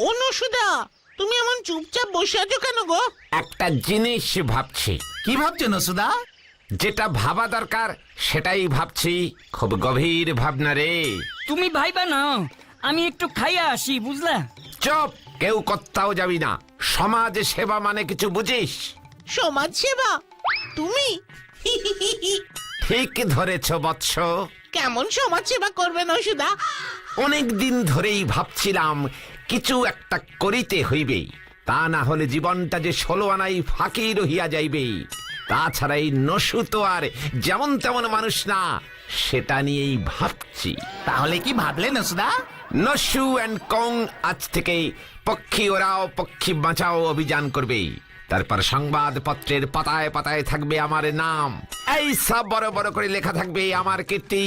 ও নসুদা, তুমি এমন চুপচাপ বসে আছো কেন গো? একটা জিনিস ভাবছি। কি ভাবছো নসুদা? যেটা ভাবা দরকার সেটাই ভাবছি। খুব গভীর ভাবনা রে। তুমি ভাইবা না, আমি একটু খাইয়া আসি, বুঝলা? চুপ, কেউ কোথাও যাবি না। সমাজ সেবা মানে কিছু বুঝিস? সমাজ সেবা? তুমি? ঠিক ধরেছ বৎস। কেমন সমাজ সেবা করবে নসুদা? অনেক দিন ধরেই ভাবছিলাম কিছু একটা করিতে হইবে, তা না হলে জীবনটা যে 16 আনাই ফাঁকি রহিয়া যাইবে। তাছাড়া এই নসু তো আর যেমন তেমন মানুষ না, সেটা নিয়েই ভাবছি। তাহলে কি ভাবলে নসুদা? নসু অ্যান্ড কং আজ থেকে পক্ষী ওরাও পক্ষী বাঁচাও অভিযান করবে। তারপর সংবাদপত্রের পাতায় পাতায় থাকবে আমার নাম। এই সব বড় বড় করে লেখা থাকবে আমার কীর্তি।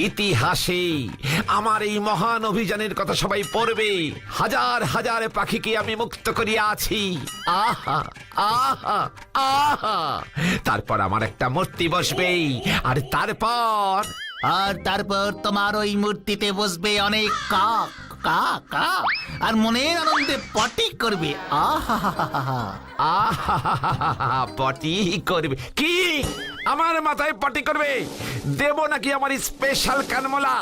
ইতিহাসে আমার এই মহান অভিযানের কথা সবাই পড়বে। হাজার হাজার পাখিকে আমি মুক্ত করিয়া আছি। আহা আহা আহা। তারপর আমার একটা মূর্তি বসবে, আর তারপর তোমার ওই মূর্তিতে বসবে অনেক কাক কাক কাক, আর মনের আনন্দে পটি করবে। আহা আহা পটি করবে? কি আমার মাথায় পটি করবে? দেব নাকি আমার স্পেশাল কানমলা?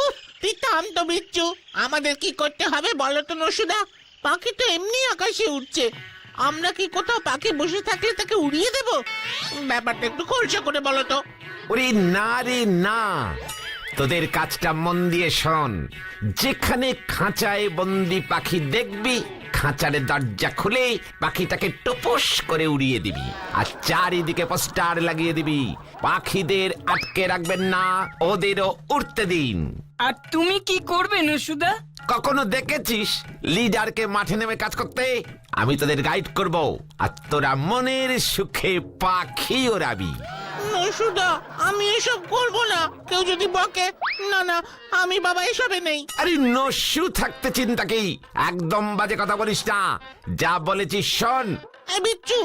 উফ, তুই থাম তো বিচ্ছু। আমাদের কি করতে হবে বলো তো নসুদা? পাখি তো এমনি আকাশে উঠছে, আমরা কি কোথাও পাখি বসে থাকলে তাকে উড়িয়ে দেব? ব্যাপারটা একটু খোলসা করে বলো তো। ওরে না রে না, তোদের কাজটা মন দিয়ে শোন। যেখানে খাঁচায় বন্দি পাখি দেখবি, খাঁচার দরজা খুলে পাখিটাকে টুপুস করে উড়িয়ে দিবি, আর চারিদিকে পোস্টার লাগিয়ে দিবি। পাখিদের আটকে রাখবেন না, ওদেরও উড়তে দিন। আর তুমি কি করবে নসুদা? কখনো দেখেছিস লিডারকে মাঠে নেমে কাজ করতে? আমি তোদের গাইড করব, আর তোরা মনের সুখে পাখি ওড়াবি। নসুদা, আমি এসব করবো না। কেউ যদি বকে, না না, আমি বাবা এসবে নেই। আরে নসু থাকতে চিন্তা কি? একদম বাজে কথা বলিস না, যা বলেছিস শোন। এই বিচ্ছু,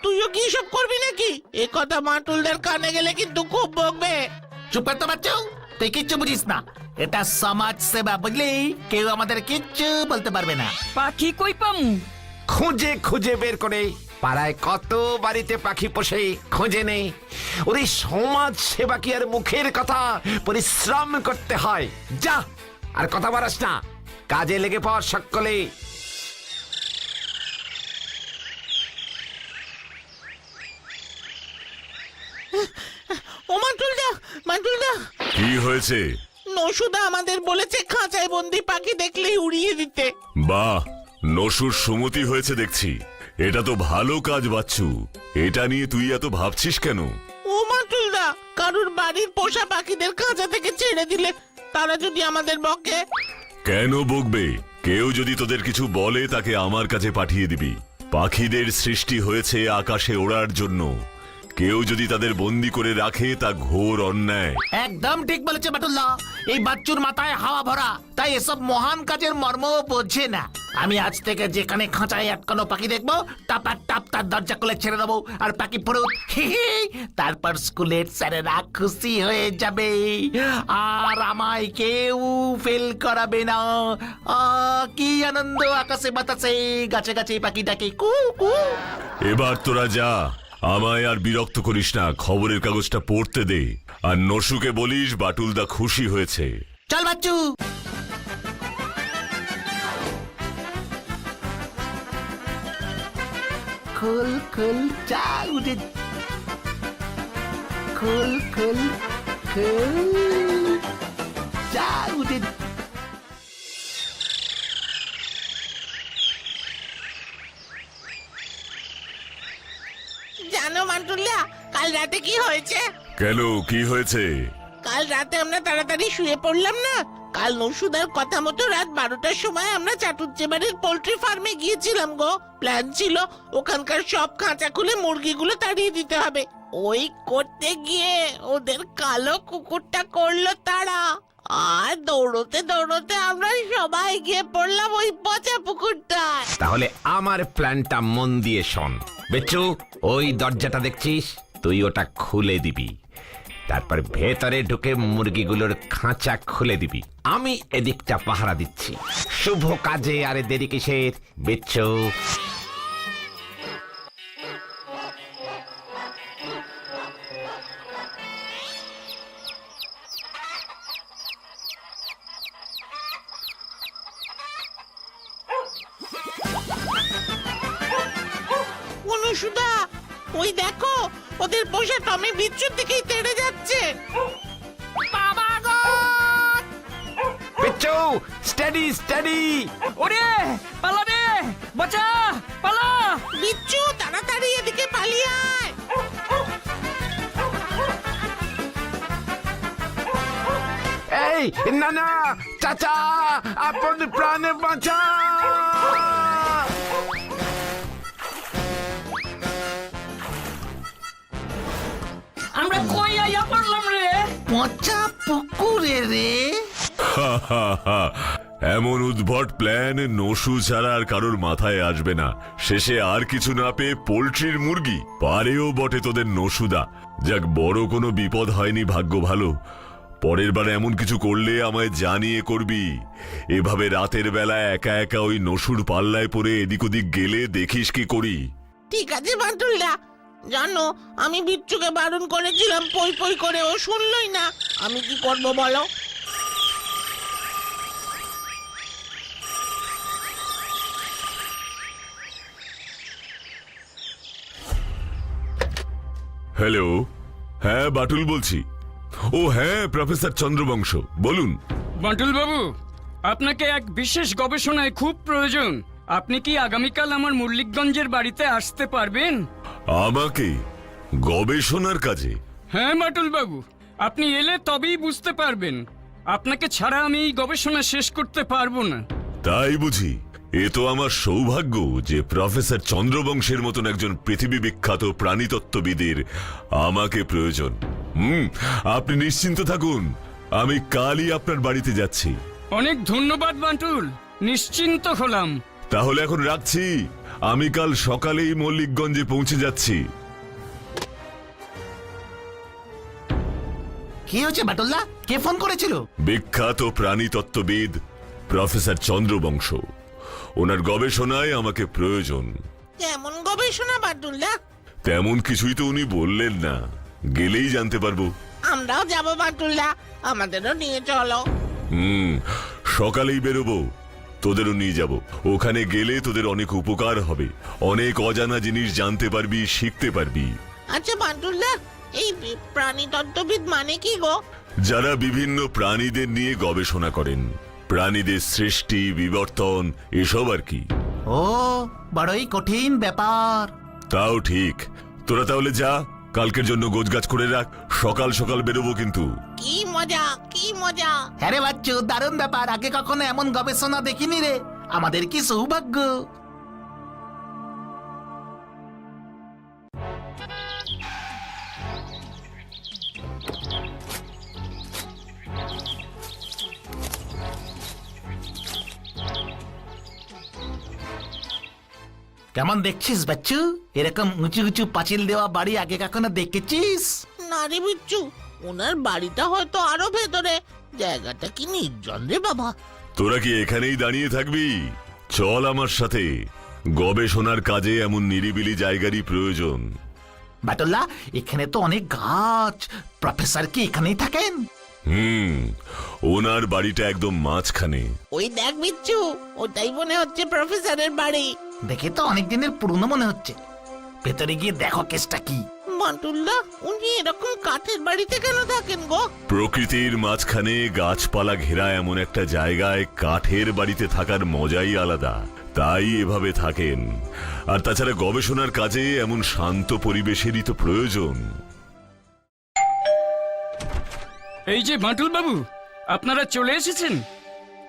তুইও কি এসব করবি নাকি? এ কথা মাটুলদের কানে গেলে কিন্তু খুব বকবে। চুপ করতে পারছো? তুই কিচ্ছু বুঝিস না। এটা সমাজ সেবা, বুঝলি? কেউ আমাদের কিচ্ছু বলতে পারবে না। পাখি কই পামু? খুঁজে খুঁজে বের করে পাড়ায় কত বাড়িতে পাখি পোষে, খোঁজে নে। ওরে সমাজ সেবা কি আর মুখের কথা? পরিশ্রম করতে হয়। যা, আর কথা বাড়াস না, কাজে লেগে পড় সকলে। ও মাটুলদা, মাটুলদা, কি হয়েছে? নসুদা আমাদের বলেছে খাঁচায় বন্দি পাখি দেখলেই উড়িয়ে দিতে। বাহ, নসুর সুমতি হয়েছে দেখছি। এটা তো ভালো কাজ বাচ্চু। এটা নিয়ে তুই এত ভাবছিস কেন? ও মাটুলদা, কারুর বাড়ির পোষা পাখিদের খাঁচা থেকে ছেড়ে দিলে তারা যদি আমাদের বকে? কেন বকবে? কেউ যদি তোদের কিছু বলে তাকে আমার কাছে পাঠিয়ে দিবি। পাখিদের সৃষ্টি হয়েছে আকাশে ওড়ার জন্য। কেউ যদি তাদের বন্দি করে রাখে তা ঘোর অন্যায়। একদম ঠিক বলেছে বাটুল্লাহ। এই বাচ্চুর মাথায় হাওয়া ভরা, তাই এসব মহান কাজের মর্ম বোঝে না। আমি আজ থেকে যেখানে খাঁচায় আটকানো পাখি দেখবো, টাপা টাপ তার দরজা খুলে ছেড়ে দেবো, আর পাখি পড়ুক। তারপর স্কুলের স্যারেরা খুশি হয়ে যাবে, আর আমায় কেউ ফেল করাবে না। কি আনন্দ আকাশে বাতাসে, গাছে গাছে পাখি ডাকে কু কু। এবার তোরা যা, আমায় আর বিরক্ত করিস না। খবরের কাগজটা পড়তে দে, আর নসুকে বলিস বাটুলদা খুশি হয়েছে। চল বাচ্চু। খুল খুল চা উঠে, খুল খুল খুল চা উঠে। জানো মাটুল্লা, কাল রাতে কি হয়েছে? কেন, কি হয়েছে? কাল রাতে আমরা তাড়াতাড়ি শুয়ে পড়লাম না। কাল নসুদার কথা মতো রাত 12টার সময় আমরা চাটুজ্জে বাড়ির পোল্ট্রি ফার্মে গিয়েছিলাম গো। প্ল্যান ছিল ওখানকার সব খাঁচা খুলে মুরগিগুলো তাড়িয়ে দিতে হবে। ওই করতে গিয়ে ওদের কালো কুকুরটা করলো তাড়া, আর দৌড়তে দৌড়তে আমরা সবাই গিয়ে পড়লাম ওই পচা পুকুরটায়। তাহলে আমার প্ল্যানটা মন দিয়ে শোন। বেচু, ওই দরজাটা দেখছিস, তুই ওটা খুলে দিবি। তারপর ভেতরে ঢুকে মুরগিগুলোর খাঁচা খুলে দিবি। আমি এদিকটা পাহারা দিচ্ছি। শুভ কাজে আরে দেরি কিসের, বিচ্ছু? অনুসুদা, ওই দেখো ওদের পোষা টমি বিচ্ছুর দিকেই তেড়ে যাচ্ছে। বাবা গো! বিচ্ছু, স্টেডি স্টেডি! ওরে পালা রে, বাঁচা, পালা! বিচ্ছু, তাড়াতাড়ি এদিকে পালিয়ে আয়। এই না না, চাচা, আপন প্রাণে বাঁচা! আমরা কই আইয়া পড়লাম রে? পচা পুকুরে রে। এমন উদ্ভট প্ল্যান নসু ছাড়া আর কারোর মাথায় আসবে না। শেষে আর কিছু না পেয়ে পোল্ট্রির মুরগি পারেও বটে তোদের নসুদা। যাক, বড় কোনো বিপদ হয়নি, ভাগ্য ভালো। পরের বার এমন কিছু করলে আমায় জানিয়ে করবি। এভাবে রাতের বেলা একা একা ওই নসুর পাল্লায় পড়ে এদিক ওদিক গেলে দেখিস কি করি। ঠিক আছে বান্টুলদা, জানো আমি বিচ্ছুকে বারণ করেছিলাম, পই পই করে, ও শুনলই না। আমি কি করব বলো? হ্যালো, হ্যাঁ বাটুল বলছি। ও হ্যাঁ, প্রফেসর চন্দ্রবংশ, বলুন। বাঁটুল বাবু, আপনাকে এক বিশেষ গবেষণায় খুব প্রয়োজন। আপনি কি আগামীকাল আমার মল্লিকগঞ্জের বাড়িতে আসতে পারবেন? আমাকে গবেষণার কাজে? হ্যাঁ বাঁটুল বাবু, আপনি এলে তবেই বুঝতে পারবেন। আপনাকে ছাড়া আমি এই গবেষণা শেষ করতে পারবো না। তাই বুঝি? এ তো আমার সৌভাগ্য যে প্রফেসর চন্দ্রবংশের মতন একজন পৃথিবী বিখ্যাত প্রাণীতত্ত্ববিদের আমাকে প্রয়োজন। আপনি নিশ্চিন্ত থাকুন, আমি কালই আপনার বাড়িতে যাচ্ছি। অনেক ধন্যবাদ বাঁটুল, নিশ্চিন্ত হলাম। তাহলে এখন রাখছি, আমি কাল সকালেই মল্লিকগঞ্জে পৌঁছে যাচ্ছি। কি হয়েছে বাটুল্লা? কে ফোন করেছিল? বিখ্যাত প্রাণীতত্ত্ববিদ প্রফেসর চন্দ্রবংশ। ওনার গবেষণায় আমাকে প্রয়োজন। কেমন গবেষণা বান্টুলদা? তেমন কিছুই তো উনি বললেন না, গেলেই জানতে পারবো। আমরাও যাবো বান্টুলদা, আমাদেরও নিয়ে চলো। সকালেই বেরোবো, তোদেরও নিয়ে যাব। ওখানে গেলে তোদের অনেক উপকার হবে, অনেক অজানা জিনিস জানতে পারবি, শিখতে পারবি। আচ্ছা বান্টুলদা, এই প্রাণীতত্ত্ববিদ মানে কি গো? যারা বিভিন্ন প্রাণীদের নিয়ে গবেষণা করেন, প্রাণীদের সৃষ্টি, বিবর্তন, এসব আর কি। ও, বড়ই কঠিন ব্যাপার। তাও ঠিক। তোরা তাহলে যা, কালকের জন্য গোছগাছ করে রাখ, সকাল সকাল বেরোবো কিন্তু। কি মজা, কি মজা! হ্যাঁ রে বাচ্চু, দারুণ ব্যাপার। আগে কখনো এমন গবেষণা দেখিনি রে। আমাদের কি সৌভাগ্য। কেমন দেখছিস বাচ্চু? এরকম উঁচু উঁচু পাঁচিল দেওয়া বাড়ি আগে কখনো দেখেছিস? না রে বিচ্ছু, ওনার বাড়িটা হয়তো আরো ভেতরে। জায়গাটা কি নির্জন রে বাবা! তোরা কি এখানেই দাঁড়িয়ে থাকবি? চল আমার সাথে, গবেষণার কাজে এমন নিরিবিলি জায়গারই প্রয়োজন। বাটুল্লা, এখানে তো অনেক গাছ। প্রফেসর কি এখানেই থাকেন? ওনার বাড়িটা একদম মাঝখানে। ওই দেখ বিচ্ছু, ওটাই মনে হচ্ছে প্রফেসরের বাড়ি। দেখে তো অনেক দিনের পুরনো মনে হচ্ছে। ভেতরে গিয়ে দেখো কেসটা কি। বান্টুলদা, উনি এরকম কাঠের বাড়িতে কেন থাকেন গো? প্রকৃতির মাঝখানে গাছপালা ঘেরা এমন একটা জায়গায় কাঠের বাড়িতে থাকার মজাই আলাদা, তাই এভাবে থাকেন। আর তাছাড়া গবেষণার কাজে এমন শান্ত পরিবেশেরই তো প্রয়োজন। এই যে বাঁটুল বাবু, আপনারা চলে এসেছেন।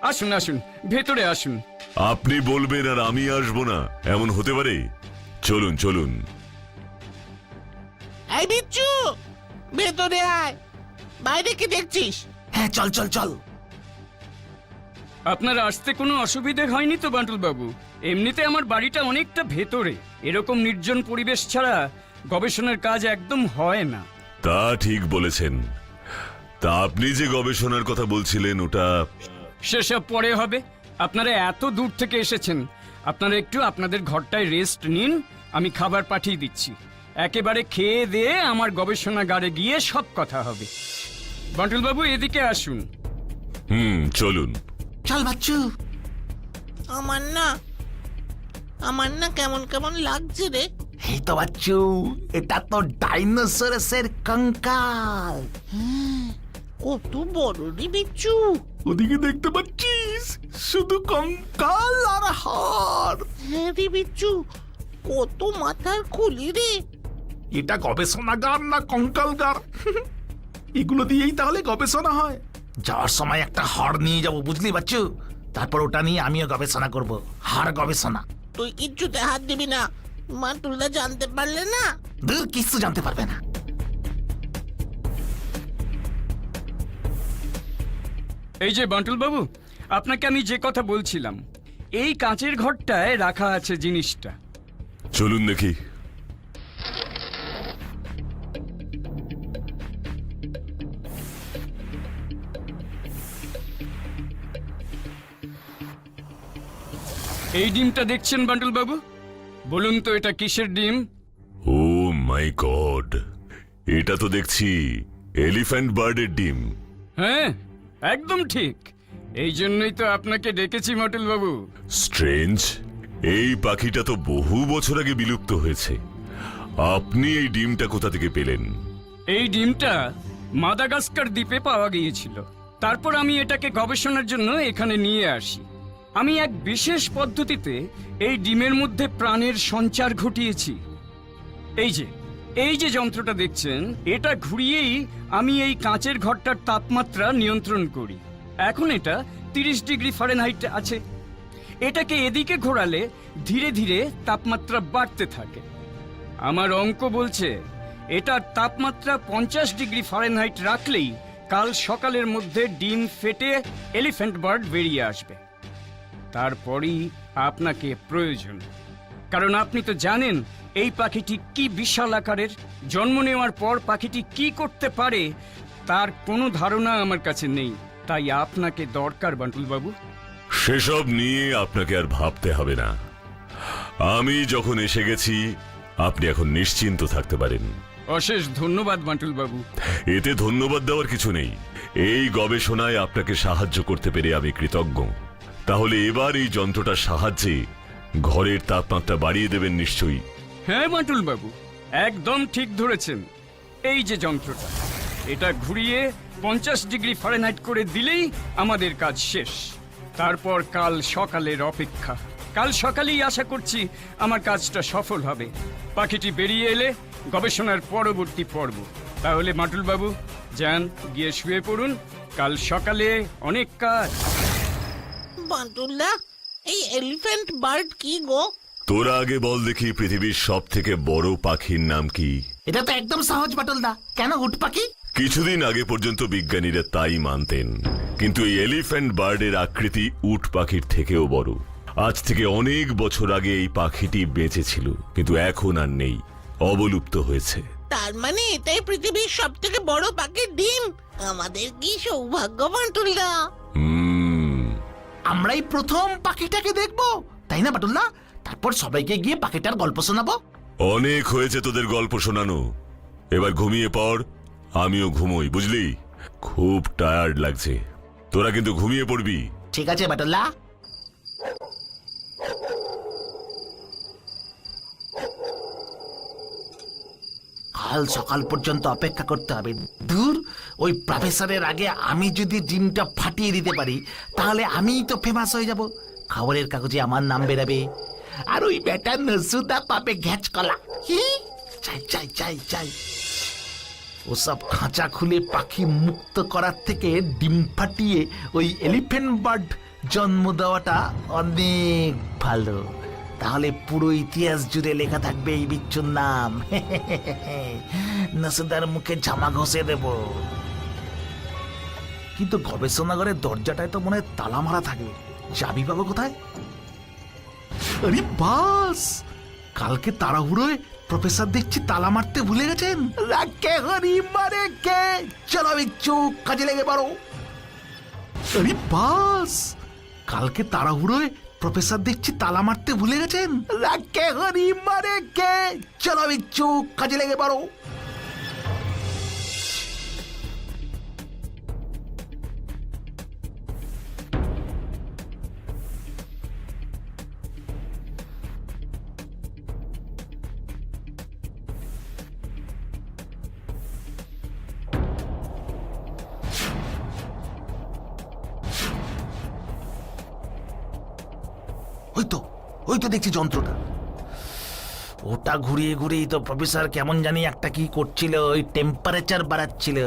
আসুন আসুন, ভেতরে আসুন। আপনি বলবেন আর আমি আসবো না, এমন হতে পারে? চলুন চলুন। এই বিচ্ছু, ভেতরে আয়। বাইরে কি দেখছিস? হ্যাঁ, চল চল চল। আপনার আসতে কোনো অসুবিধে হয়নি তো বাঁটুল বাবু? এমনিতে আমার বাড়িটা অনেকটা ভেতরে, এরকম নির্জন পরিবেশ ছাড়া গবেষণার কাজ একদম হয় না। তা ঠিক বলেছেন। তা আপনি যে গবেষণার কথা বলছিলেন ওটা সেসব পরে হবে। আপনারা এত দূর থেকে এসেছেন, আপনারা একটু আপনাদের ঘরটায় রেস্ট নিন, আমি খাবার পাঠিয়ে দিচ্ছি। একেবারে খেয়ে দিয়ে আমার গবেষণাগারে গিয়ে সব কথা হবে। বান্টুল বাবু, এদিকে আসুন। চলুন। চল বাচ্চু। আমার না কেমন কেমন লাগছে রে। এই তো বাচ্চু, এটা তো ডাইনোসরাসের কঙ্কাল। কত বড় রে বিচ্ছু। ওদিকে দেখতে পাচ্ছিস, শুধু কঙ্কাল আর হাড়। হ্যাঁ রে বিচ্ছু, কত মাথার খুলি রে। এটা গবেষণাগার না কঙ্কালগার? এগুলো দিয়েই তাহলে গবেষণা হয়। যাওয়ার সময় একটা হাড় নিয়ে যাব, বুঝলি বাচ্চু? তারপর ওটা নিয়ে আমিও গবেষণা করব, হাড় গবেষণা। তুই কিচ্ছুতে হাত দিবি না, মান্টুলদা জানতে পারলে না। দূর, কিছু জানতে পারবে না। এই যে বান্টুল বাবু, আপনাকে আমি যে কথা বলছিলাম, এই কাঁচের ঘরটায় রাখা আছে জিনিসটা। চলুন দেখি। এই ডিমটা দেখছেন বান্টুল বাবু? বলুন তো এটা কিসের ডিম? ও মাই গড, এটা তো দেখছি এলিফ্যান্ট বার্ডের ডিম। হ্যাঁ, একদম ঠিক। এই জন্যই তো আপনাকে ডেকেছি বান্টুল বাবু। স্ট্রেঞ্জ, এই পাখিটা তো বহু বছর আগে বিলুপ্ত হয়েছে। আপনি এই ডিমটা কোথা থেকে পেলেন? এই ডিমটা মাদাগাস্কার দ্বীপে পাওয়া গিয়েছিল। তারপর আমি এটাকে গবেষণার জন্য এখানে নিয়ে আসি। আমি এক বিশেষ পদ্ধতিতে এই ডিমের মধ্যে প্রাণের সঞ্চার ঘটিয়েছি। এই যে যন্ত্রটা দেখছেন, এটা ঘুরিয়েই আমি এই কাঁচের ঘরটার তাপমাত্রা নিয়ন্ত্রণ করি। এখন এটা 30 ডিগ্রি ফারেনহাইট আছে। এটাকে এদিকে ঘোরালে ধীরে ধীরে তাপমাত্রা বাড়তে থাকে। আমার অঙ্ক বলছে এটার তাপমাত্রা 50 ডিগ্রি ফারেনহাইট রাখলেই কাল সকালের মধ্যে ডিম ফেটে এলিফ্যান্ট বার্ড বেরিয়ে আসবে। তারপরই আপনাকে প্রয়োজন, কারণ আপনি তো জানেন এই পাখিটি কি বিশাল আকারের। জন্ম নেওয়ার পর পাখিটি কি করতে পারে তার কোনো ধারণা আমার কাছে নেই। তাই আপনাকে দরকার বান্টুল বাবু। সেসব নিয়ে আপনাকে আর ভাবতে হবে না। আমি যখন এসে গেছি, আপনি এখন নিশ্চিন্ত থাকতে পারেন। অশেষ ধন্যবাদ বান্টুল বাবু। এতে ধন্যবাদ দেওয়ার কিছু নেই। এই গবেষণায় আপনাকে সাহায্য করতে পেরে আমি কৃতজ্ঞ। তাহলে এবার এই যন্ত্রটার সাহায্যে ঘরের তাপমাত্রা বাড়িয়ে দেবেন নিশ্চয়ই। হ্যাঁ বান্টুল বাবু, একদম ঠিক ধরেছেন। এই যে যন্ত্রটা, এটা ঘুরিয়ে 50 ডিগ্রি ফারেনহাইট করে দিলেই আমাদের কাজ শেষ। তারপর কাল সকালের অপেক্ষা। কাল সকালেই আশা করছি আমার কাজটা সফল হবে। পাখিটি বেরিয়ে এলে গবেষণার পরবর্তী পর্ব। তাহলে বান্টুল বাবু যান, গিয়ে শুয়ে পড়ুন। কাল সকালে অনেক কাজ। বান্টুলদা, এই এলিফ্যান্ট বার্ড কি গো? তোরা আগে বল দেখি, পৃথিবীর সব থেকে বড় পাখির নাম কি? এটা তো একদম সহজ বাটুলদা। কেন, উট পাখি? কিছুদিন আগে পর্যন্ত বিজ্ঞানীরা তাই মানতেন, কিন্তু এই এলিফ্যান্ট বার্ডের আকৃতি উট পাখির থেকেও বড়। আজ থেকে অনেক বছর আগে এই পাখিটি বেঁচে ছিল, কিন্তু এখন আর নেই, অবলুপ্ত হয়েছে। তার মানে এটাই পৃথিবীর সব থেকে বড় পাখির ডিম। আমাদের কি সৌভাগ্য বান্টুলদা। আমরাই প্রথম পাখিটাকে দেখবো, তাই না বাটুলদা? তারপর সবাইকে গিয়ে পাখিটার গল্প শোনাবো। অনেক হয়েছে তোদের গল্প শোনানো, এবার ঘুমিয়ে পড়। আমিও ঘুমোই, বুঝলি? খুব টায়ার্ড লাগছে। তোরা কিন্তু ঘুমিয়ে পড়বি। ঠিক আছে বাটুলদা। কাল সকাল পর্যন্ত অপেক্ষা করতে হবে। দূর, ওই প্রফেসরের আগে আমি যদি ডিমটা ফাটিয়ে দিতে পারি, তাহলে আমিই তো ফেমাস হয়ে যাব। খবরের কাগজে আমার নাম বেরাবে, আর ওই বেটা নসুদা পাবে ঘ্যাচ কলা। চাই চাই চাই চাই। ওসব খাঁচা খুলে পাখি মুক্ত করার থেকে ডিম ফাটিয়ে ওই এলিফ্যান্ট বার্ড জন্ম দেওয়াটা অনেক ভালো। তাহলে পুরো ইতিহাস জুড়ে লেখা থাকবে এই বিচ্ছুর নাম। নসুদার মুখে জামা ঘষে দেব। কিন্তু গবেষণাগারের দরজাটায় তো মনে হয় তালা মারা থাকবে। চাবি পাবো কোথায়? আরে বাস, কালকে তাড়াহুড়োয় প্রফেসর দেখছি তালা মারতে ভুলে গেছেন। রাখে হরি মারে কে, চলো বিচ্ছু কাজে লেগে পড়ো। আরে বাস, কালকে তাড়াহুড়োয় প্রফেসর দেখছি তালা মারতে ভুলে গেছেন। রাখে হরি মারে কে, চলো বিচ্ছু কাজে লেগে পড়ো। ওই তো দেখছি যন্ত্রটা, ওটা ঘুরিয়ে ঘুরিয়ে তো প্রফেসর কেমন জানি একটা কি করছিল, ওই টেম্পারেচার বাড়াচ্ছিল।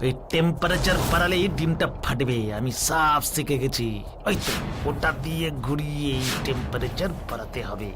ওই টেম্পারেচার বাড়ালেই ডিমটা ফাটবে, আমি সাফ শিখে গেছি। ওই তো ওটা দিয়ে ঘুরিয়ে টেম্পারেচার বাড়াতে হবে।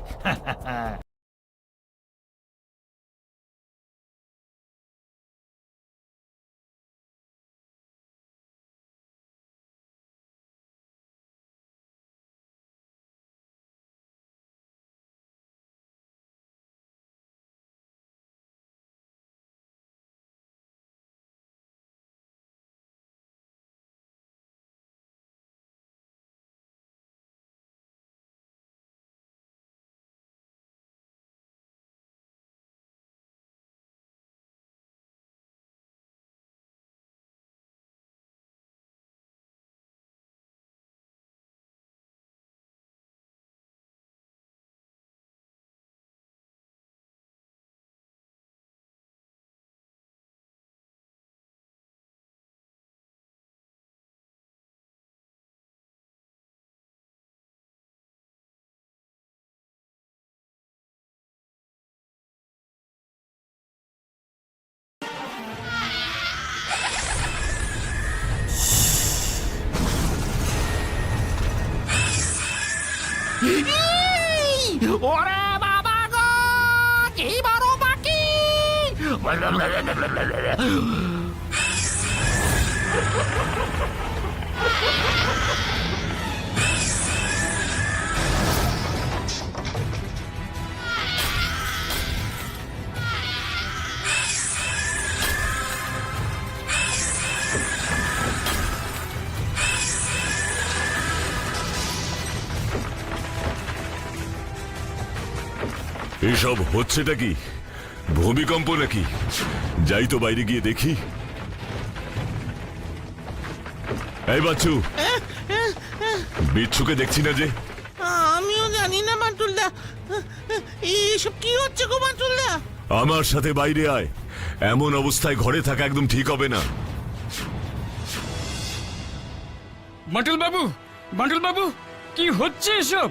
ওরে বাবা গো, কি বড় পাখি! এসব হচ্ছেটা কি? ভূমিকম্প নাকি? যাই তো বাইরে গিয়ে দেখি। এই বাচ্চু, বিচ্ছুকে দেখছি না যে। আমিও জানি না বাটুলদা, এইসব কি হচ্ছে গো বাটুলদা? আমার সাথে বাইরে আয়, এমন অবস্থায় ঘরে থাকা একদম ঠিক হবে না। বাটুল বাবু, কি হচ্ছে এসব?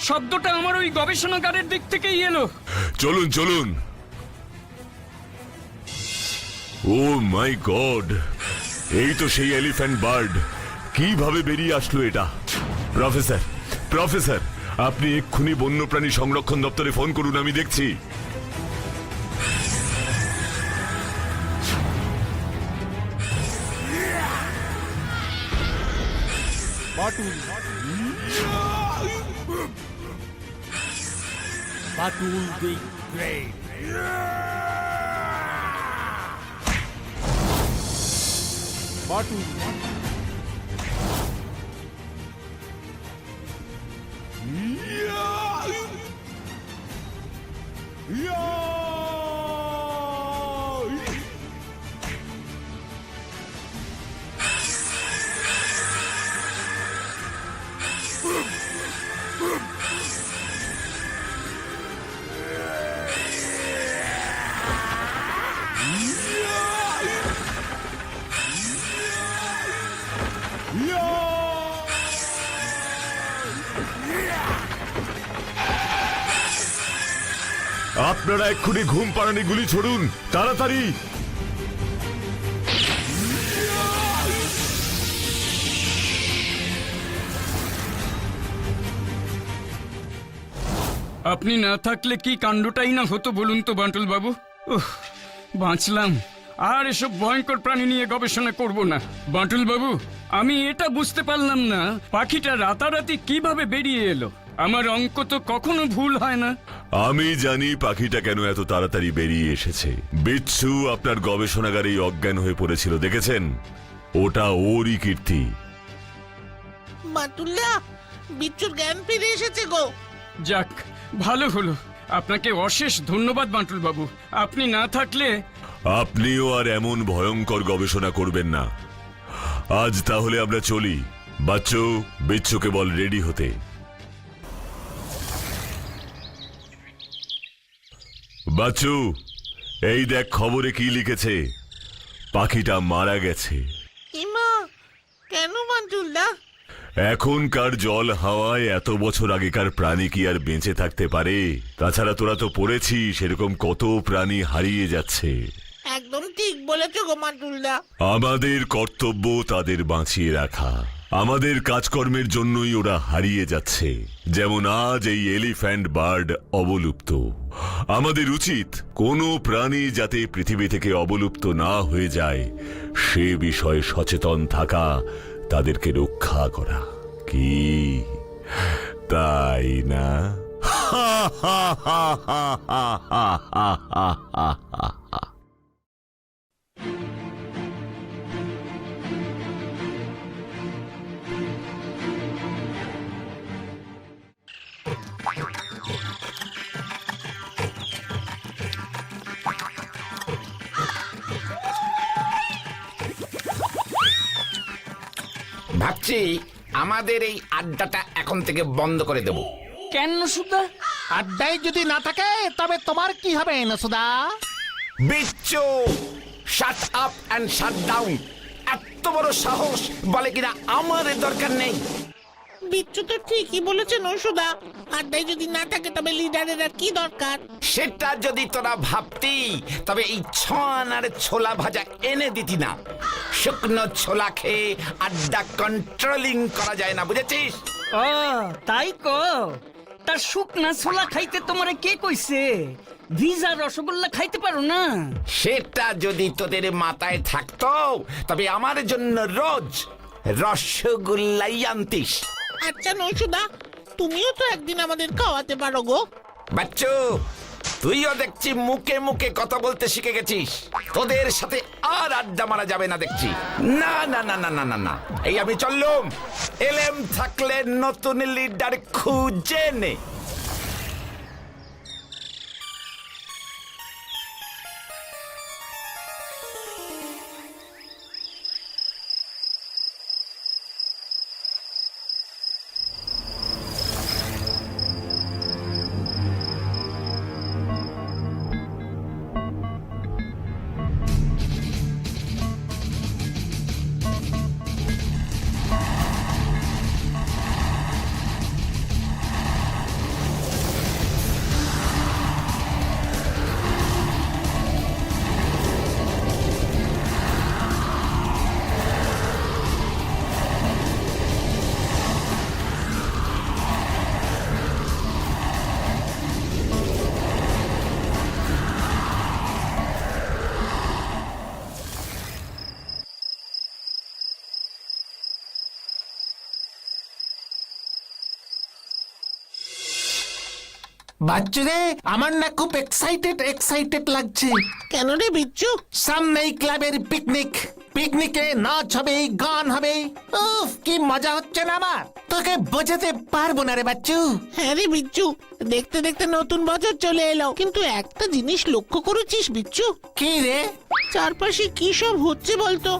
শব্দটা আমার ওই গবেষণাগারের দিক থেকেই এলো। চলুন চলুন। ও মাই গড, এই তো সেই এলিফ্যান্ট বার্ড। কিভাবে বেরিয়ে আসলো এটা? প্রফেসর, আপনি এক্ষুনি বন্যপ্রাণী সংরক্ষণ দপ্তরে ফোন করুন, আমি দেখছি। Batul the Great. Batul. আপনারা এক্ষুনি ঘুম পাড়ানি গুলি ছড়ুন, তাড়াতাড়ি। আপনি না থাকলে কি কাণ্ডটাই না হতো বলুন তো বাটুল বাবু। বাঁচলাম, আর এসব ভয়ঙ্কর প্রাণী নিয়ে গবেষণা করব না। বাটুল বাবু, আমি এটা বুঝতে পারলাম না পাখিটা রাতারাতি কিভাবে বেরিয়ে এলো। আমার অঙ্ক তো কখনো ভুল হয় না। আমি জানি পাখিটা কেন এত তাড়াতাড়ি বেরিয়ে এসেছে। বিচ্ছু আপনার গবেষণাগারেই অজ্ঞান হয়ে পড়েছিল, দেখেছেন? ওটা ওরই কীর্তি। বাটুল্লা, বিচ্ছুর জ্ঞান ফিরে এসেছে গো। যাক, ভালো হলো। আপনাকে অশেষ ধন্যবাদ বাঁটুল বাবু, আপনি না থাকলে। আপনিও আর এমন ভয়ঙ্কর গবেষণা করবেন না। আজ তাহলে আমরা চলি। বাচ্চু, বিচ্ছুকে বল রেডি হতে। বাচ্চু, এই দেখ খবরে কি লিখেছে, পাখিটা মারা গেছে। ইমা, কেন বাটুল্লা? এখনকার জল হাওয়ায় এত বছর আগেকার প্রাণী কি আর বেঁচে থাকতে পারে? তাছাড়া তোরা তো পড়েছিস সেরকম কত প্রাণী হারিয়ে যাচ্ছে। একদম ঠিক বলেছো গো বাটুল্লা। আমাদের কর্তব্য তাদের বাঁচিয়ে রাখা। আমাদের কাজকর্মের জন্যই ওরা হারিয়ে যাচ্ছে। যেমন আজ এই এলিফ্যান্ট বার্ড অবলুপ্ত। আমাদের উচিত কোনো প্রাণী যাতে পৃথিবী থেকে অবলুপ্ত না হয়ে যায় সে বিষয়ে সচেতন থাকা, তাদেরকে রক্ষা করা। কি তাই না? ভাবছি আমাদের এই আড্ডাটা এখন থেকে বন্ধ করে দেব। কেন সুদা? আড্ডায় যদি না থাকে তবে তোমার কি হবে নসুদা? বিচ্ছু, shut up and shut down. এত বড় সাহস বলে কিনা আমার দরকার নেই। বিচ্ছু তো ঠিকই বলেছে নসুদা, আড্ডায় যদি না থাকে তবে লিডারের আর কি দরকার? সেটা যদি তোরা ভাবতি তবে এই ছন আর ছোলা ভাজা এনে দিতি না। শুকনো ছোলা খেয়ে আড্ডা কন্ট্রোলিং করা যায় না, বুঝেছিস? ও তাই কো? তার শুকনা ছোলা খাইতে তোমারে কে কইছে? ভিজা রসগোল্লা খাইতে পারো না? সেটা যদি তোদের মাথায় থাকতো তবে আমার জন্য রোজ রসগোল্লাই আনতিস। আচ্ছা নসুদা, তুমিও তো একদিন আমাদের খাওয়াতে পারো গো। বাচ্চু, তুইও দেখছি মুখে মুখে কথা বলতে শিখে গেছিস। তোদের সাথে আর আড্ডা মারা যাবে না দেখছি। না না না না না না না, এই আমি চললুম। এলেম থাকলে নতুন লিডার খুঁজে নে। বাচ্চু রে, আমার না খুব এক্সাইটেড লাগছে। কেন রে বিচ্ছু? সামনেই ক্লাবের পিকনিক। পিকনিকে নাচ হবে, গান হবে। উফ, কি মজা হচ্ছে না আমার, তোকে বোঝাতে পারবো না রে বাচ্চু। হ্যাঁ রে বিচ্ছু, দেখতে দেখতে নতুন বছর চলে এলো, কিন্তু একটা জিনিস লক্ষ্য করেছিস বিচ্ছু? কি রে? চারপাশে কি সব হচ্ছে বলতো?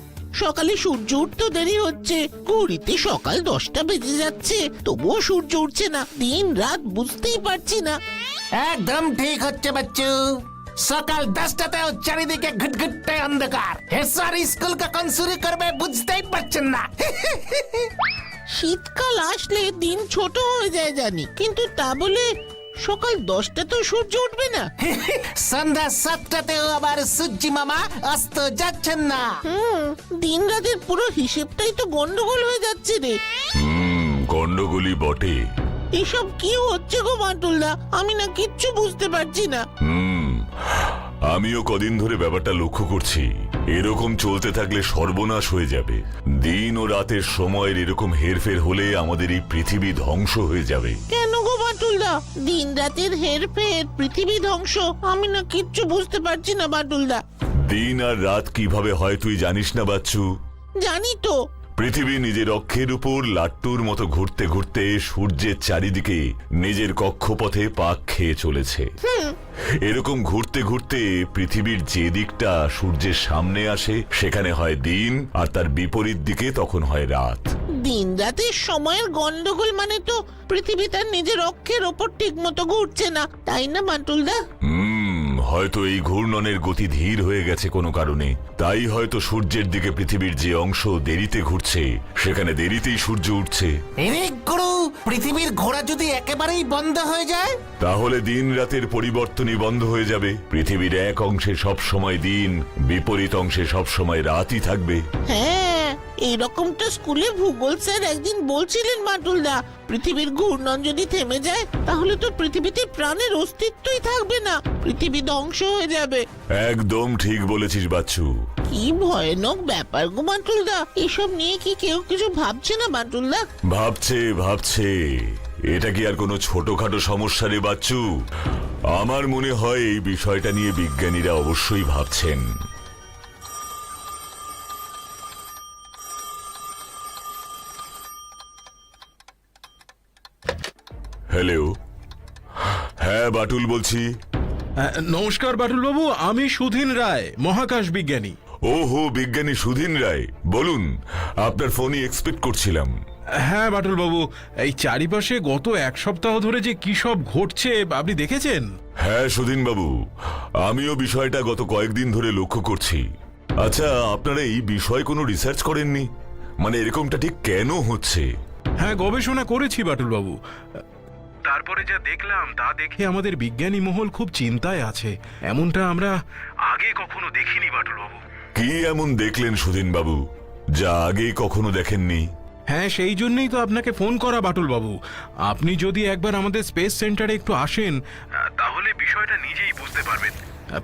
সকালে সূর্য উঠতে দেরি হচ্ছে, ঘড়িতে সকাল 10টা বেজে যাচ্ছে, তবুও সূর্য উঠছে না। দিন রাত বুঝতেই পারছি না। একদম ঠিক হচ্ছে বাচ্চু। সকাল 10টাতেও চারিদিকে ঘুটঘুটে অন্ধকার। হেসার স্কুল কখন শুরু করবে বুঝতেই পারছেন না। শীতকাল আসলে দিন ছোট হয়ে যায় জানি, কিন্তু তা বলে সকাল 10টা তো সূর্য উঠবে না। সন্ধ্যা 7টাতেও আবার সূর্যি মামা অস্ত যাচ্ছেন না। দিন রাতের পুরো হিসেবটাই তো গন্ডগোল হয়ে যাচ্ছে রে। গন্ডগোলই বটে। এসব কি হচ্ছে গো বাটুলদা? আমি না কিচ্ছু বুঝতে পারছি না। আমিও কদিন ধরে ব্যাপারটা লক্ষ্য করছি। এরকম চলতে থাকলে সর্বনাশ হয়ে যাবে। দিন ও রাতের সময়ের এরকম হেরফের হলে আমাদের এই পৃথিবী ধ্বংস হয়ে যাবে। কেন গো বাটুলদা, দিন রাতের হেরফের, পৃথিবী ধ্বংস, আমি না কিচ্ছু বুঝতে পারছি না বাটুলদা। দিন আর রাত কিভাবে হয় তুই জানিস না বাচ্চু? জানি তো। পৃথিবী নিজের অক্ষের উপর লাট্টুর মতো ঘুরতে ঘুরতে সূর্যের চারিদিকে নিজের কক্ষপথে পাক খেয়ে চলেছে। এরকম ঘুরতে ঘুরতে পৃথিবীর যে দিকটা সূর্যের সামনে আসে সেখানে হয় দিন, আর তার বিপরীত দিকে তখন হয় রাত। দিন রাতের সময়ের গন্ডগোল মানে তো পৃথিবী তার নিজের অক্ষের ওপর ঠিক মতো ঘুরছে না, তাই না বাটুলদা? হয়তো এই ঘূর্ণনের গতি ধীর হয়ে গেছে কোনো কারণে, তাই হয়তো সূর্যের দিকে পৃথিবীর যে অংশ দেরিতে ঘুরছে সেখানে দেরিতেই সূর্য উঠছে। এরে গুরু, পৃথিবীর ঘোরা যদি একেবারেই বন্ধ হয়ে যায়? তাহলে দিন রাতের পরিবর্তনই বন্ধ হয়ে যাবে। পৃথিবীর এক অংশে সব সময় দিন, বিপরীত অংশে সব সময় রাতই থাকবে। হ্যাঁ, এইরকমটা স্কুলে ভূগোল স্যার একদিন বলছিলেন বাটুলদা। পৃথিবীর ঘূর্ণন যদি থেমে যায় তাহলে তো পৃথিবীতে প্রাণের অস্তিত্বই থাকবে না, পৃথিবী ধ্বংস হয়ে যাবে। একদম ঠিক বলেছিস বাচ্চু। কি ভয়ানক ব্যাপার গো বাটুলদা, এসব নিয়ে কি কেউ কিছু ভাবছে না বাটুলদা? ভাবছে। এটা কি আর কোনো ছোটখাটো সমস্যা রে বাচ্চু? আমার মনে হয় এই বিষয়টা নিয়ে বিজ্ঞানীরা অবশ্যই ভাবছেন। হ্যালো, হ্যাঁ বাটুল বলছি। নমস্কার বাটুল বাবু, আমি সুধীন রায়, মহাকাশ বিজ্ঞানী। ওহো, বিজ্ঞানী সুধীন রায়, বলুন। আপনার ফোনই এক্সপেক্ট করছিলাম। হ্যাঁ বাটুল বাবু, এই চারিপাশে গত এক সপ্তাহ ধরে যে কি সব ঘটছে আপনি দেখেছেন? হ্যাঁ সুধীন বাবু, আমিও বিষয়টা গত কয়েকদিন ধরে লক্ষ্য করছি। আচ্ছা, আপনারা এই বিষয়ে কোনো রিসার্চ করেননি? মানে এরকমটা ঠিক কেন হচ্ছে? হ্যাঁ, গবেষণা করেছি বাটুল বাবু। তারপরে যা দেখলাম তা দেখে আমাদের বিজ্ঞানী মহল খুব চিন্তায় আছে। এমনটা আমরা আগে কখনো দেখিনি বাটুল বাবু। কি এমন দেখলেন সুধীন বাবু যা আগে কখনো দেখেননি? হ্যাঁ, সেই জন্যই তো আপনাকে ফোন করা বাটুল বাবু। আপনি যদি একবার আমাদের স্পেস সেন্টারে একটু আসেন তাহলে বিষয়টা নিজেই বুঝতে পারবেন।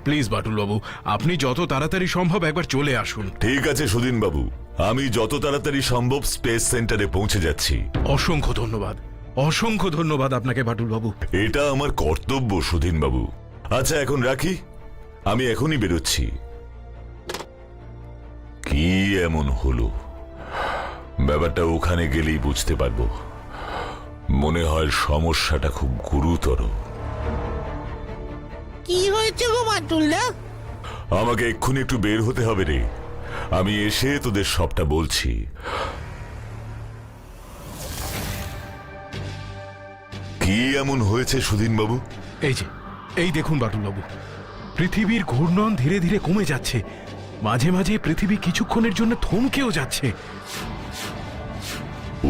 প্লিজ বাটুল বাবু, আপনি যত তাড়াতাড়ি সম্ভব একবার চলে আসুন। ঠিক আছে সুধীন বাবু, আমি যত তাড়াতাড়ি সম্ভব স্পেস সেন্টারে পৌঁছে যাচ্ছি। অসংখ্য ধন্যবাদ, অসংখ্য ধন্যবাদ আপনাকে বাটুল বাবু। এটা আমার কর্তব্য সুধীন বাবু। আচ্ছা এখন রাখি, আমি এখনই বেরোচ্ছি। কি এমন হলো ব্যাপারটা ওখানে গেলেই বুঝতে পারবো। মনে হয় সমস্যাটা খুব গুরুতর। কি হয়েছে গো বাটুলদা? আমাকে এক্ষুনি একটু বের হতে হবে রে, আমি এসে তোদের সবটা বলছি। কি এমন হয়েছে সুধীন বাবু? এই দেখুন বাটুল বাবু, পৃথিবীর ঘূর্ণন ধীরে ধীরে কমে যাচ্ছে। মাঝে মাঝে পৃথিবী কিছুক্ষণের জন্য থমকেও যাচ্ছে।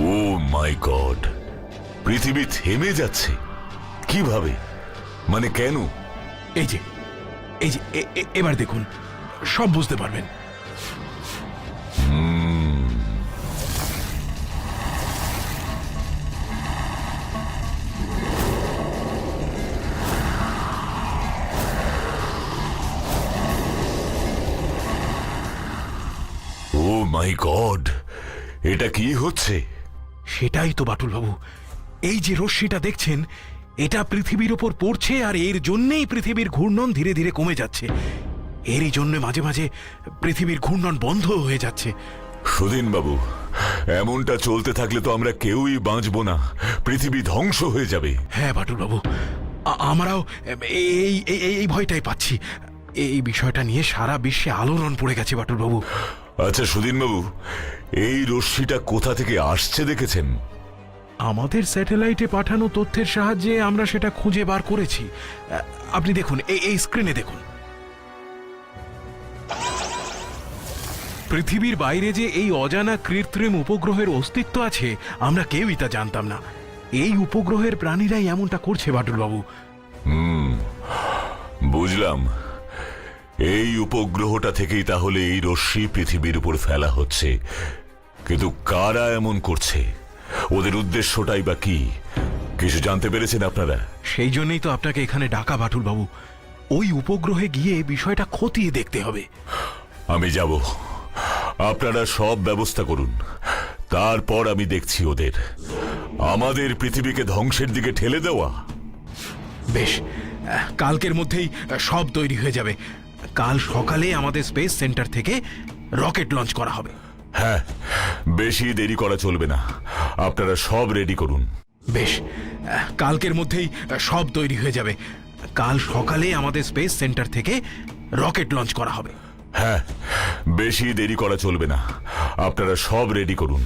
ও মাই গড, পৃথিবী থেমে যাচ্ছে? কিভাবে, মানে কেন? এই যে এবার দেখুন, সব বুঝতে পারবেন। ও মাই গড, এটা কি হচ্ছে? সেটাই তো বাটুল বাবু, এই যে রশ্মিটা দেখছেন এটা পৃথিবীর ওপর পড়ছে, আর এর জন্যই পৃথিবীর ঘূর্ণন ধীরে ধীরে কমে যাচ্ছে। এরই জন্য মাঝে মাঝে পৃথিবীর ঘূর্ণন বন্ধ হয়ে যাচ্ছে। সুধীন বাবু, এমনটা চলতে থাকলে তো আমরা কেউই বাঁচবো না, পৃথিবী ধ্বংস হয়ে যাবে। হ্যাঁ বাটুল বাবু, আমরাও এই ভয়টাই পাচ্ছি। এই বিষয়টা নিয়ে সারা বিশ্বে আলোড়ন পড়ে গেছে বাটুল বাবু। আচ্ছা সুধীন বাবু, এই রশ্মিটা কোথা থেকে আসছে দেখেছেন? আমাদের স্যাটেলাইটে পাঠানো তথ্যের সাহায্যে আমরা সেটা খুঁজে বার করেছি। আপনি দেখুন, এই স্ক্রিনে দেখুন। পৃথিবীর বাইরে যে এই অজানা কৃত্রিম উপগ্রহের অস্তিত্ব আছে আমরা কেউই তা জানতাম না। এই উপগ্রহের প্রাণীরাই এমনটা করছে বাটুল বাবু। বুঝলাম, এই উপগ্রহটা থেকেই তাহলে এই রশ্মি পৃথিবীর উপর ফেলা হচ্ছে। কিন্তু কারা এমন করছে, ওদের উদ্দেশ্যটাই বা কি, কিছু জানতে পেরেছেন আপনারা? সেই জন্যই তো আপনাকে এখানে ডাকা বাটুল বাবু। ওই উপগ্রহে গিয়ে বিষয়টা খতিয়ে দেখতে হবে। আমি যাব। আপনারা সব ব্যবস্থা করুন, তারপর আমি দেখছি ওদের। আমাদের পৃথিবীকে ধ্বংসের দিকে ঠেলে দেওয়া। বেশ, কালকের মধ্যেই সব তৈরি হয়ে যাবে। কাল সকালে আমাদের স্পেস সেন্টার থেকে রকেট লঞ্চ করা হবে। হ্যাঁ, বেশি দেরি করা চলবে না। আপনারা সব রেডি করুন। বেশ, কালকের মধ্যেই সব তৈরি হয়ে যাবে। কাল সকালে আমাদের স্পেস সেন্টার থেকে রকেট লঞ্চ করা হবে। হ্যাঁ, বেশি দেরি করা চলবে না। আপনারা সব রেডি করুন।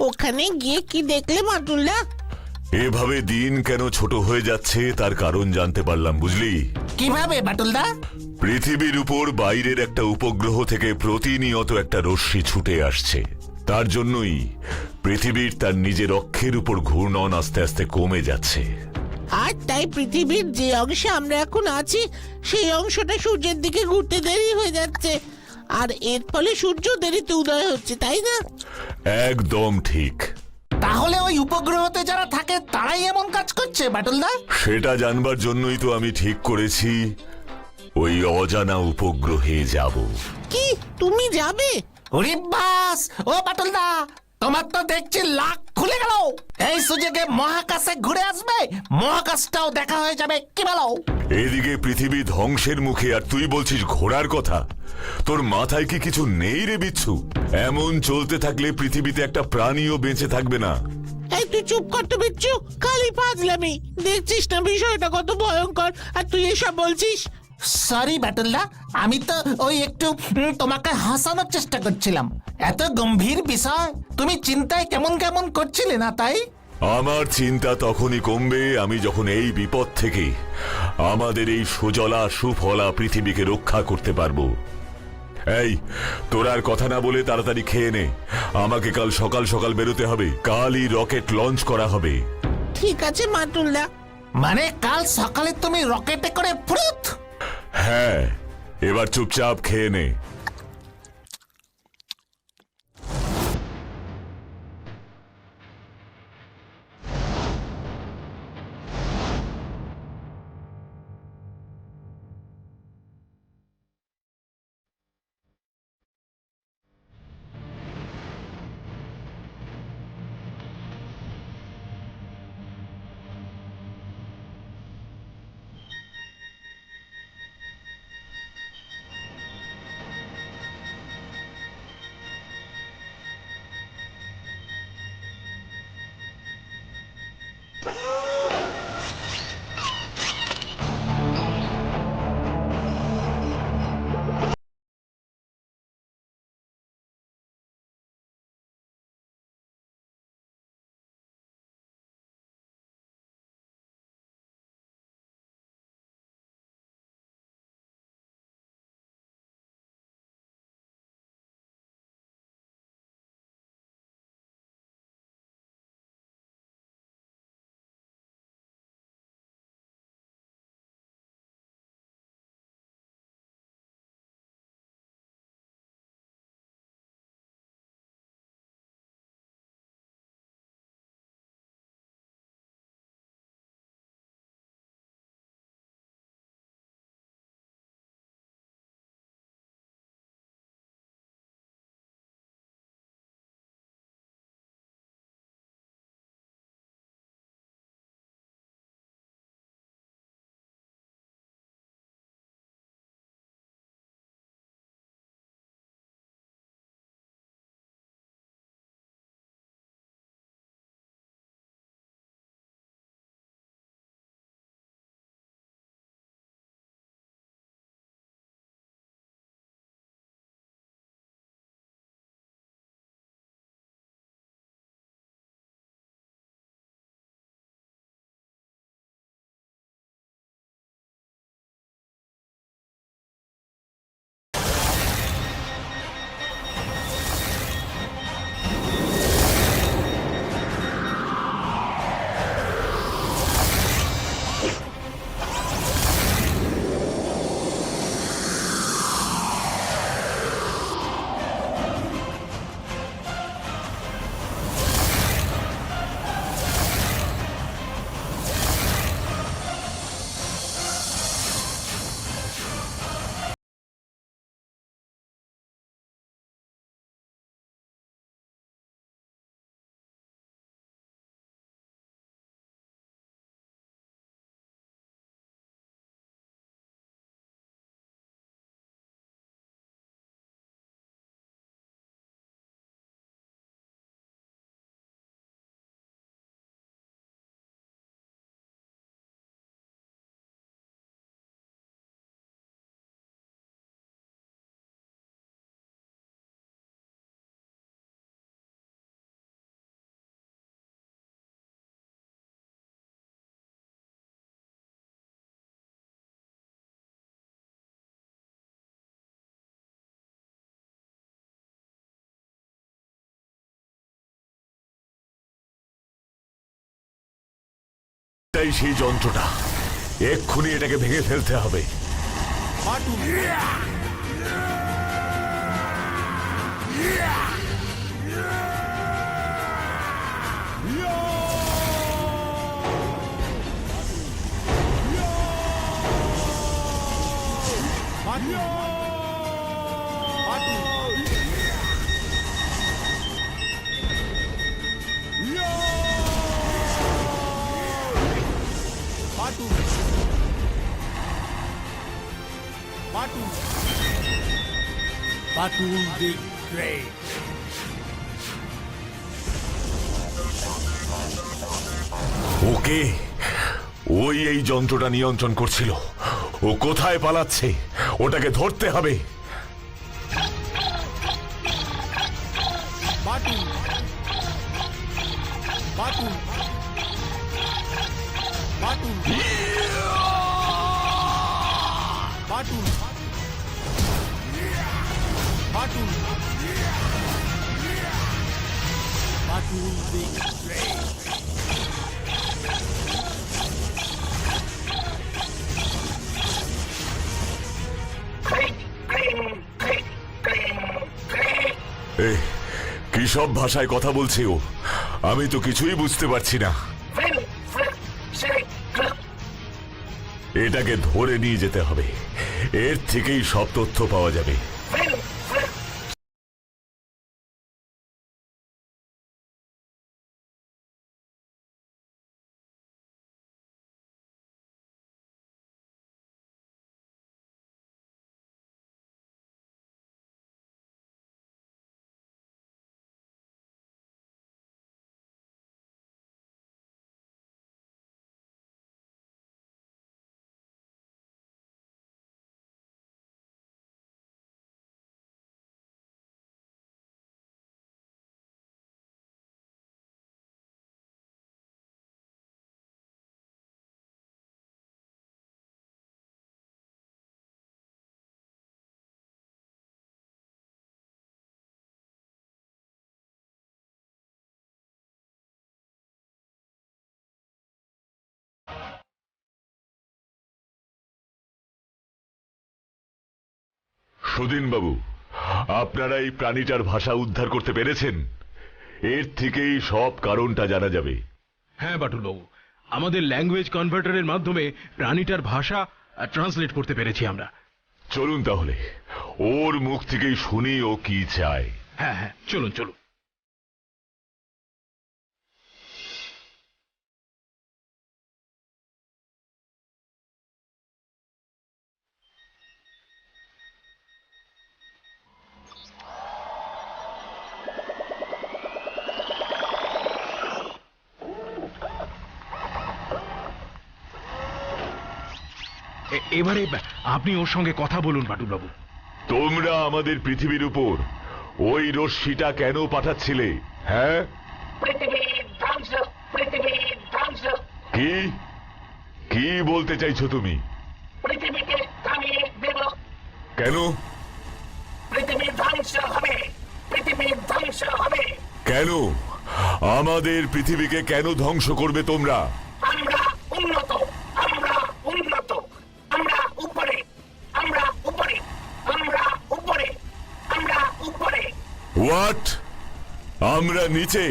ওখানে গিয়ে কি দেখলে বাটুলদা? এভাবে দিন কেন ছোট হয়ে যাচ্ছে তার কারণ জানতে পারলাম, বুঝলি? কিভাবে বাটুলদা? পৃথিবীর উপর বাইরের একটা উপগ্রহ থেকে প্রতিনিয়ত একটা রশ্মি ছুটে আসছে। তার জন্যই পৃথিবীর তার নিজের অক্ষের উপর ঘূর্ণন আস্তে আস্তে কমে যাচ্ছে। আর তাই পৃথিবীর যে অংশে আমরা এখন আছি সেই অংশটা সূর্যের দিকে ঘুরতে দেরি হয়ে যাচ্ছে, আর এর ফলে সূর্য দেরিতে উদয় হচ্ছে, তাই না? একদম ঠিক। তাহলে ওই উপগ্রহতে যারা থাকে তারাই এমন কাজ করছে বাটুলদা? সেটা জানবার জন্যই তো আমি ঠিক করেছি ওই অজানা উপগ্রহে যাব। কি তুমি যাবে? ওরে বাস, ও বাটুলদা, তোমার তো দেখছি লাখ খুলে গেল। এই সুযোগে মহাকাশে ঘুরে আসবে, মহাকাশটাও দেখা হয়ে যাবে, কি বলো? এদিকে পৃথিবী ধ্বংসের মুখে আর তুই বলছিস ঘোরার কথা? তোর মাথায় কি কিছু নেই রে বিচ্ছু? এমন চলতে থাকলে পৃথিবীতে একটা প্রাণীও বেঁচে থাকবে না। এই তুই চুপ কর তো বিচ্ছু, খালি ফাজলামি। দেখছিস না বিষয়টা কত ভয়ঙ্কর, আর তুই এসব বলছিস? সরি বাটুলদা, আমি তো ওই একটু তোমাকে হাসানোর চেষ্টা করছিলাম। এত গম্ভীর বিষয় তুমি চিন্তায় কেমন কেমন করছিলে না, তাই? আমার চিন্তা তখনই কমবে আমি যখন এই বিপদ থেকে আমাদের এই সুজলা সুফলা পৃথিবীকে রক্ষা করতে পারবো। এই, তোর আর কথা না বলে তাড়াতাড়ি খেয়ে নে। আমাকে কাল সকাল সকাল বেরোতে হবে। কালই রকেট লঞ্চ করা হবে। ঠিক আছে মাটুলদা। মানে কাল সকালে তুমি রকেটে করে ফুরুত? হ্যাঁ, এবার চুপচাপ খেয়ে নে। এটাই সেই যন্ত্রটা, এক্ষুনি এটাকে ভেঙে ফেলতে হবে। ওকে, ওই এই যন্ত্রটা নিয়ন্ত্রণ করছিল। ও কোথায় পালাচ্ছে? ওটাকে ধরতে হবে। কি সব ভাষায় কথা বলছে ও? আমি তো কিছুই বুঝতে পারছি না। এটাকে ধরে নিয়ে যেতে হবে, এর থেকেই সব তথ্য পাওয়া যাবে। সুদিন বাবু, আপনারা এই প্রাণীটার ভাষা উদ্ধার করতে পেরেছেন? এর থেকেই সব কারণটা জানা যাবে। হ্যাঁ বাটুল বাবু, আমাদের ল্যাঙ্গুয়েজ কনভার্টারের মাধ্যমে প্রাণীটার ভাষা ট্রান্সলেট করতে পেরেছি আমরা। চলুন তাহলে ওর মুখ থেকেই শুনি ও কি চায়। হ্যাঁ হ্যাঁ, চলুন চলুন। এবারে আপনি ওর সঙ্গে কথা বলুন বাটুল বাবু। তোমরা আমাদের পৃথিবীর উপর ওই রশ্মিটা কেন পাঠাচ্ছিলে? হ্যাঁ, কি কি বলতে চাইছো তুমি? কেন? কেন আমাদের পৃথিবীকে কেন ধ্বংস করবে তোমরা? হোয়াট? আমরা নিচে?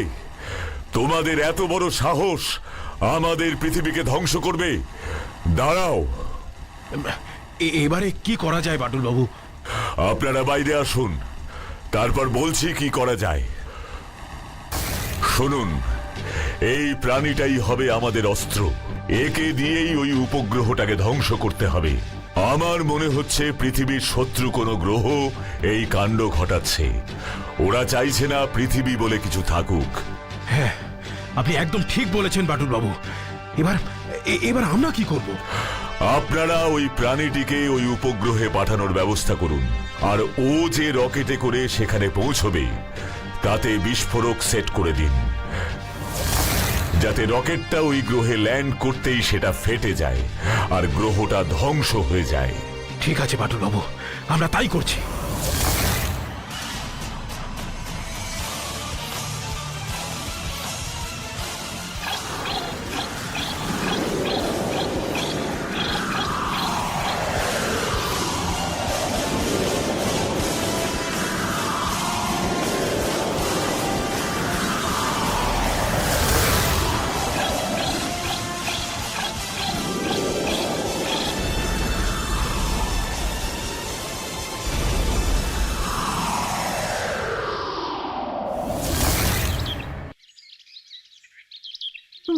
তোমাদের এত বড় সাহস আমাদের পৃথিবীকে ধ্বংস করবে? দাঁড়াও, এবারে কি করা যায় বাটুল বাবু? আপনারা বাইরে আসুন, তারপর বলছি কি করা যায়। শুনুন, এই প্রাণীটাই হবে আমাদের অস্ত্র। একে দিয়েই ওই উপগ্রহটাকে ধ্বংস করতে হবে। আমার মনে হচ্ছে পৃথিবীর শত্রু কোনো গ্রহ এই কাণ্ড ঘটাচ্ছে। ওরা চাইছে না পৃথিবী বলে কিছু থাকুক। হ্যাঁ, আপনি একদম ঠিক বলেছেন বাটুল বাবু। এবার আমরা কি করব? আপনারা ওই প্রাণীটিকে ওই উপগ্রহে পাঠানোর ব্যবস্থা করুন, আর ও যে রকেটে করে সেখানে পৌঁছবে তাতে বিস্ফোরক সেট করে দিন, যাতে রকেটটা ওই গ্রহে ল্যান্ড করতেই সেটা ফেটে যায় আর গ্রহটা ধ্বংস হয়ে যায়। ঠিক আছে বাটুল বাবু, আমরা তাই করছি।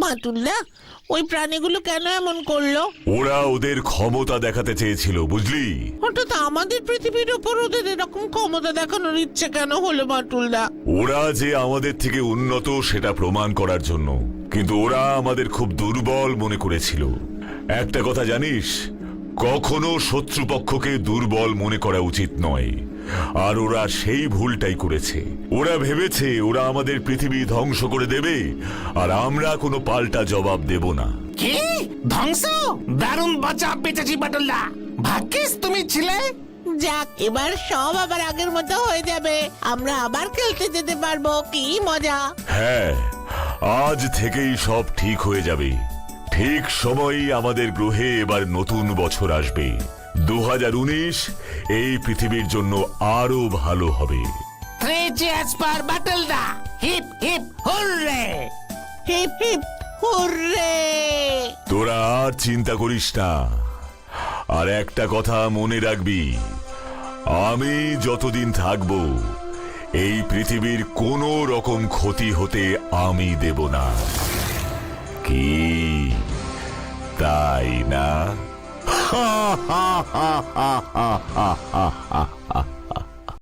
বাটুলদা, ওই প্রাণীগুলো কেন এমন করলো? ওরা ওদের ক্ষমতা দেখাতে চেয়েছিল, বুঝলি? হঠাৎ আমাদের পৃথিবীর উপর ওদের এরকম ক্ষমতা দেখানোর ইচ্ছে কেন হলো বাটুলদা? ওরা যে আমাদের থেকে উন্নত সেটা প্রমাণ করার জন্য। কিন্তু ওরা আমাদের খুব দুর্বল মনে করেছিল। একটা কথা জানিস, কখনো শত্রুপক্ষকে দুর্বল মনে করা উচিত নয়। আর ওরা সেই ভুলটাই করেছে। ওরা ভেবেছে ওরা আমাদের পৃথিবী ধ্বংস করে দেবে, আর আমরা কোনো পাল্টা জবাব দেব না। কি ধ্বংস? দারুণ বাঁচা পেঁচেছি বাটুলদা, ভাগ্যিস তুমি ছিলে। যাক, এবার সব আবার আগের মতো হয়ে যাবে, আমরা আবার খেলতে যেতে পারবো। কি মজা! হ্যাঁ, আজ থেকেই সব ঠিক হয়ে যাবে। ঠিক সময়ই আমাদের গ্রহে এবার নতুন বছর আসবে। 2019 এই পৃথিবীর জন্য আরো ভালো হবে। 3 cheers for বাটুলদা, hip hip hurray. Hip hip hurray! তোরা আর চিন্তা করিস না। আর একটা কথা মনে রাখবি, আমি যতদিন থাকব এই পৃথিবীর কোনো রকম ক্ষতি হতে আমি দেব না। কি তাই না?